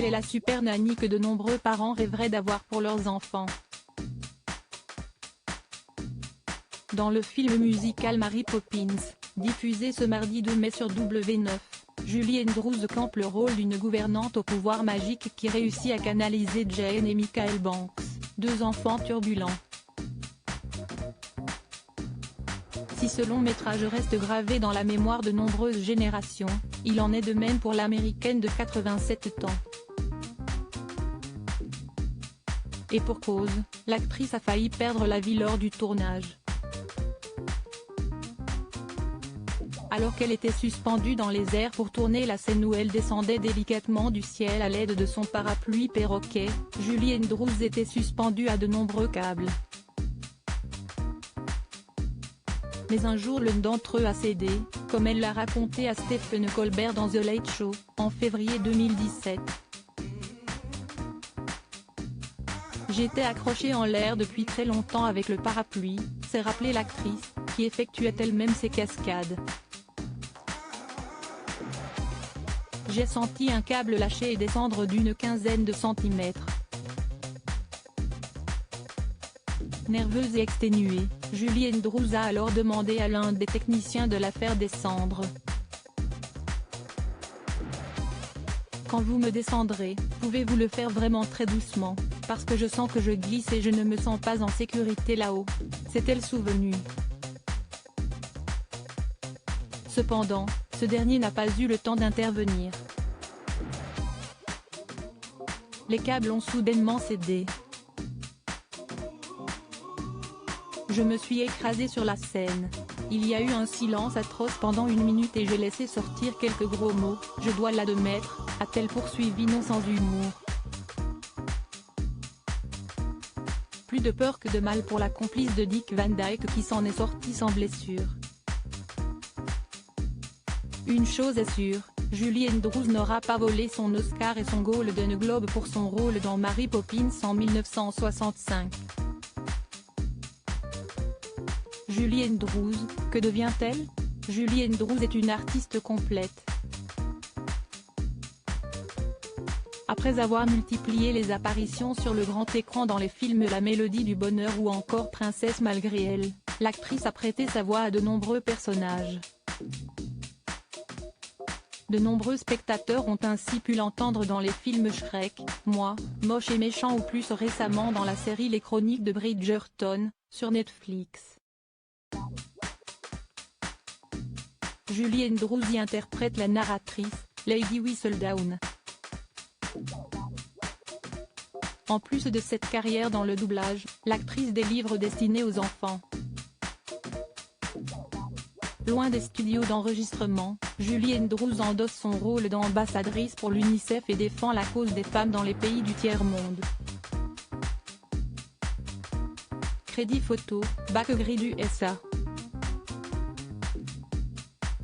Elle est la super nanny que de nombreux parents rêveraient d'avoir pour leurs enfants. Dans le film musical Mary Poppins, diffusé ce mardi 2 mai sur W9, Julie Andrews campe le rôle d'une gouvernante au pouvoir magique qui réussit à canaliser Jane et Michael Banks, deux enfants turbulents. Si ce long métrage reste gravé dans la mémoire de nombreuses générations, il en est de même pour l'américaine de 87 ans. Et pour cause, l'actrice a failli perdre la vie lors du tournage. Alors qu'elle était suspendue dans les airs pour tourner la scène où elle descendait délicatement du ciel à l'aide de son parapluie perroquet, Julie Andrews était suspendue à de nombreux câbles. Mais un jour l'un d'entre eux a cédé, comme elle l'a raconté à Stephen Colbert dans The Late Show, en février 2017. J'étais accrochée en l'air depuis très longtemps avec le parapluie, s'est rappelé l'actrice, qui effectuait elle-même ses cascades. J'ai senti un câble lâcher et descendre d'une quinzaine de centimètres. Nerveuse et exténuée, Julie Andrews a alors demandé à l'un des techniciens de la faire descendre. Quand vous me descendrez, pouvez-vous le faire vraiment très doucement, parce que je sens que je glisse et je ne me sens pas en sécurité là-haut, s'est-elle souvenue. Cependant, ce dernier n'a pas eu le temps d'intervenir. Les câbles ont soudainement cédé. Je me suis écrasée sur la scène. Il y a eu un silence atroce pendant 1 minute et j'ai laissé sortir quelques gros mots, je dois l'admettre, a-t-elle poursuivi non sans humour. Plus de peur que de mal pour la complice de Dick Van Dyke qui s'en est sortie sans blessure. Une chose est sûre, Julie Andrews n'aura pas volé son Oscar et son Golden Globe pour son rôle dans Mary Poppins en 1965. Julie Andrews, que devient-elle? Julie Andrews est une artiste complète. Après avoir multiplié les apparitions sur le grand écran dans les films La Mélodie du Bonheur ou encore Princesse malgré elle, l'actrice a prêté sa voix à de nombreux personnages. De nombreux spectateurs ont ainsi pu l'entendre dans les films Shrek, Moi, Moche et Méchant ou plus récemment dans la série Les Chroniques de Bridgerton, sur Netflix. Julie Andrews y interprète la narratrice, Lady Whistledown. En plus de cette carrière dans le doublage, l'actrice des livres destinés aux enfants. Loin des studios d'enregistrement, Julie Andrews endosse son rôle d'ambassadrice pour l'UNICEF et défend la cause des femmes dans les pays du tiers-monde. Crédit photo, Bac Gris du SA.